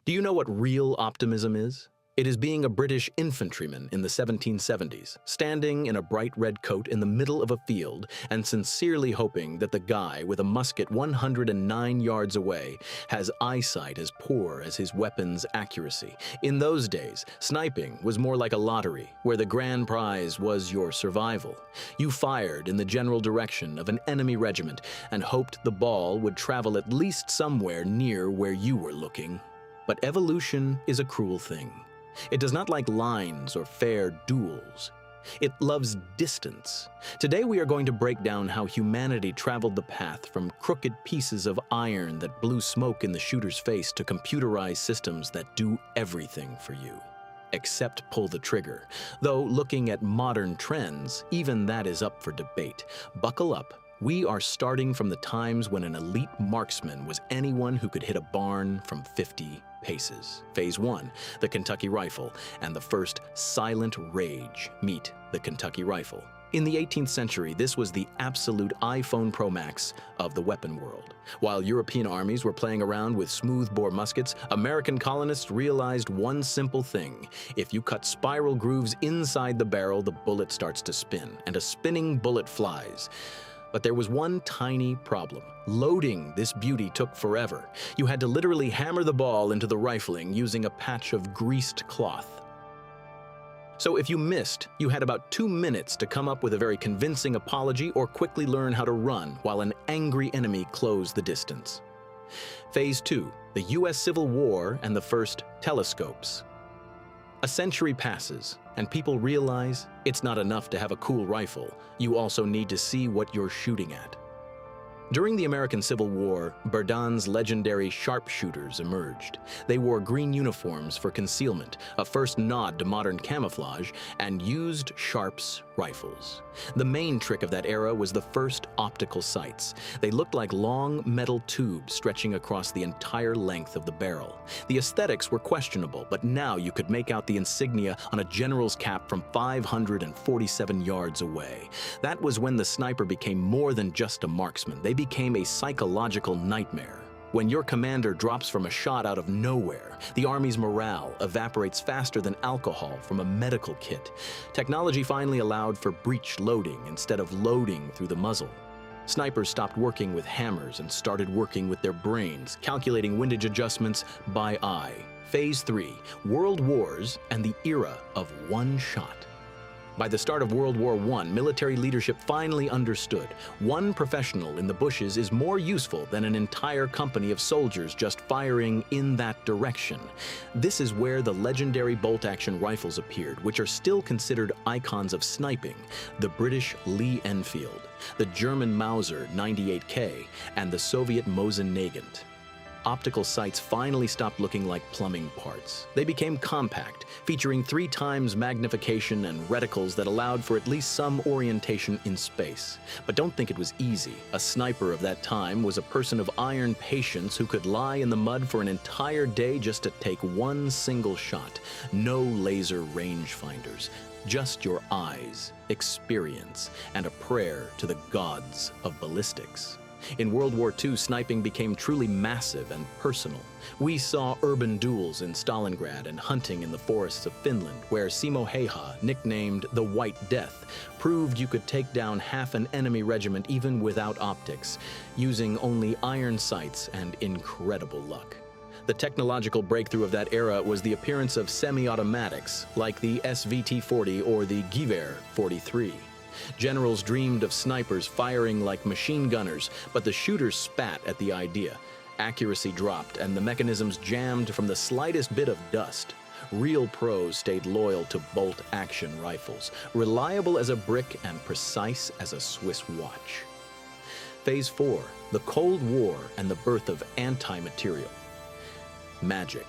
Do you know what real optimism is? It is being a British infantryman in the 1770s, standing in a bright red coat in the middle of a field and sincerely hoping that the guy with a musket 109 yards away has eyesight as poor as his weapon's accuracy. In those days, sniping was more like a lottery, where the grand prize was your survival. You fired in the general direction of an enemy regiment and hoped the ball would travel at least somewhere near where you were looking. But evolution is a cruel thing. It does not like lines or fair duels. It loves distance. Today we are going to break down how humanity traveled the path from crooked pieces of iron that blew smoke in the shooter's face to computerized systems that do everything for you, except pull the trigger. Though looking at modern trends, even that is up for debate. Buckle up. We are starting from the times when an elite marksman was anyone who could hit a barn from 50 paces. Phase 1, the Kentucky rifle, and the first silent rage meet the Kentucky rifle. In the 18th century, this was the absolute iPhone Pro Max of the weapon world. While European armies were playing around with smoothbore muskets, American colonists realized one simple thing. If you cut spiral grooves inside the barrel, the bullet starts to spin, and a spinning bullet flies. But there was one tiny problem. Loading this beauty took forever. You had to literally hammer the ball into the rifling using a patch of greased cloth. So if you missed, you had about 2 minutes to come up with a very convincing apology or quickly learn how to run while an angry enemy closed the distance. Phase 2, the US Civil War and the first telescopes. A century passes, and people realize it's not enough to have a cool rifle. You also need to see what you're shooting at. During the American Civil War, Berdan's legendary sharpshooters emerged. They wore green uniforms for concealment, a first nod to modern camouflage, and used Sharps rifles. The main trick of that era was the first optical sights. They looked like long metal tubes stretching across the entire length of the barrel. The aesthetics were questionable, but now you could make out the insignia on a general's cap from 547 yards away. That was when the sniper became more than just a marksman. They became a psychological nightmare. When your commander drops from a shot out of nowhere, the Army's morale evaporates faster than alcohol from a medical kit. Technology finally allowed for breech loading instead of loading through the muzzle. Snipers stopped working with hammers and started working with their brains, calculating windage adjustments by eye. Phase 3, World Wars and the era of one shot. By the start of World War I, military leadership finally understood one professional in the bushes is more useful than an entire company of soldiers just firing in that direction. This is where the legendary bolt-action rifles appeared, which are still considered icons of sniping: the British Lee Enfield, the German Mauser 98K, and the Soviet Mosin Nagant. Optical sights finally stopped looking like plumbing parts. They became compact, featuring 3 times magnification and reticles that allowed for at least some orientation in space. But don't think it was easy. A sniper of that time was a person of iron patience who could lie in the mud for an entire day just to take one single shot. No laser rangefinders, just your eyes, experience, and a prayer to the gods of ballistics. In World War II, sniping became truly massive and personal. We saw urban duels in Stalingrad and hunting in the forests of Finland, where Simo Häyhä, nicknamed the White Death, proved you could take down half an enemy regiment even without optics, using only iron sights and incredible luck. The technological breakthrough of that era was the appearance of semi-automatics, like the SVT-40 or the Gewehr 43. Generals dreamed of snipers firing like machine gunners, but the shooters spat at the idea. Accuracy dropped, and the mechanisms jammed from the slightest bit of dust. Real pros stayed loyal to bolt-action rifles, reliable as a brick and precise as a Swiss watch. Phase 4, the Cold War and the birth of anti-material. Magic.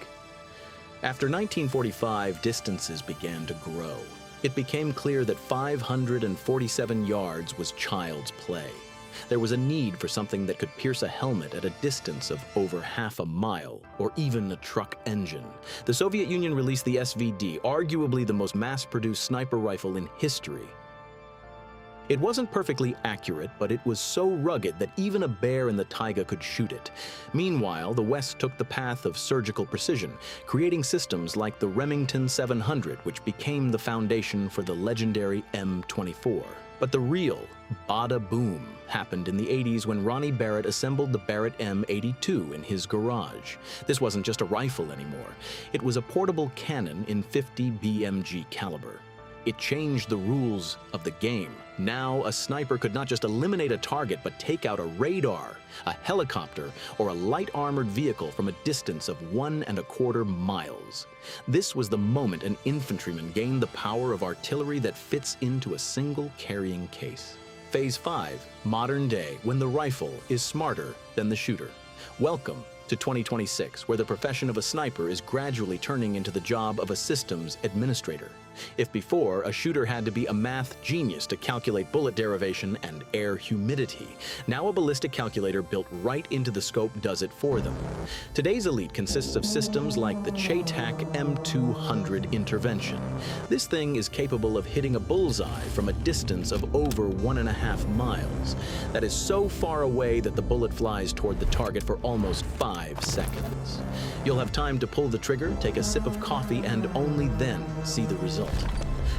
After 1945, distances began to grow. It became clear that 547 yards was child's play. There was a need for something that could pierce a helmet at a distance of over half a mile, or even a truck engine. The Soviet Union released the SVD, arguably the most mass-produced sniper rifle in history. It wasn't perfectly accurate, but it was so rugged that even a bear in the taiga could shoot it. Meanwhile, the West took the path of surgical precision, creating systems like the Remington 700, which became the foundation for the legendary M24. But the real bada boom happened in the 80s when Ronnie Barrett assembled the Barrett M82 in his garage. This wasn't just a rifle anymore. It was a portable cannon in 50 BMG caliber. It changed the rules of the game. Now, a sniper could not just eliminate a target, but take out a radar, a helicopter, or a light armored vehicle from a distance of 1¼ miles. This was the moment an infantryman gained the power of artillery that fits into a single carrying case. Phase 5, modern day, when the rifle is smarter than the shooter. Welcome to 2026, where the profession of a sniper is gradually turning into the job of a systems administrator. If before, a shooter had to be a math genius to calculate bullet derivation and air humidity, now a ballistic calculator built right into the scope does it for them. Today's elite consists of systems like the CHATAC M200 intervention. This thing is capable of hitting a bullseye from a distance of over 1½ miles. That is so far away that the bullet flies toward the target for almost 5 seconds. You'll have time to pull the trigger, take a sip of coffee, and only then see the result.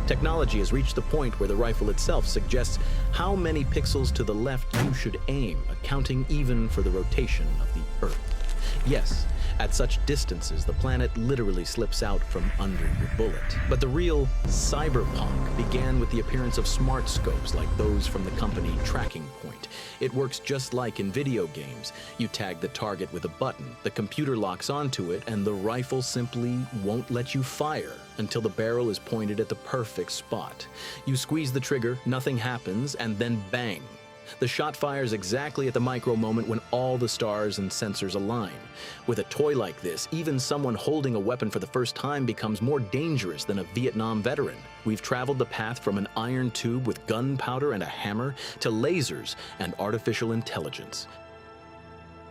Technology has reached the point where the rifle itself suggests how many pixels to the left you should aim, accounting even for the rotation of the Earth. Yes, at such distances, the planet literally slips out from under your bullet. But the real cyberpunk began with the appearance of smart scopes like those from the company Tracking Point. It works just like in video games. You tag the target with a button, the computer locks onto it, and the rifle simply won't let you fire until the barrel is pointed at the perfect spot. You squeeze the trigger, nothing happens, and then bang! The shot fires exactly at the micro moment when all the stars and sensors align. With a toy like this, even someone holding a weapon for the first time becomes more dangerous than a Vietnam veteran. We've traveled the path from an iron tube with gunpowder and a hammer to lasers and artificial intelligence.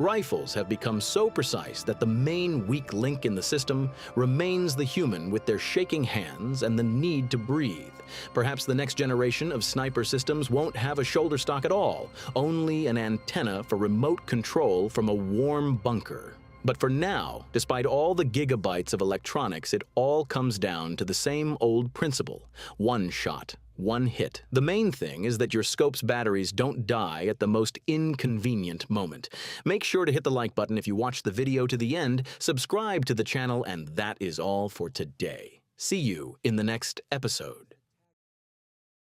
Rifles have become so precise that the main weak link in the system remains the human with their shaking hands and the need to breathe. Perhaps the next generation of sniper systems won't have a shoulder stock at all, only an antenna for remote control from a warm bunker. But for now, despite all the gigabytes of electronics, it all comes down to the same old principle: one shot, one hit. The main thing is that your scope's batteries don't die at the most inconvenient moment. Make sure to hit the like button if you watched the video to the end, subscribe to the channel, and that is all for today. See you in the next episode.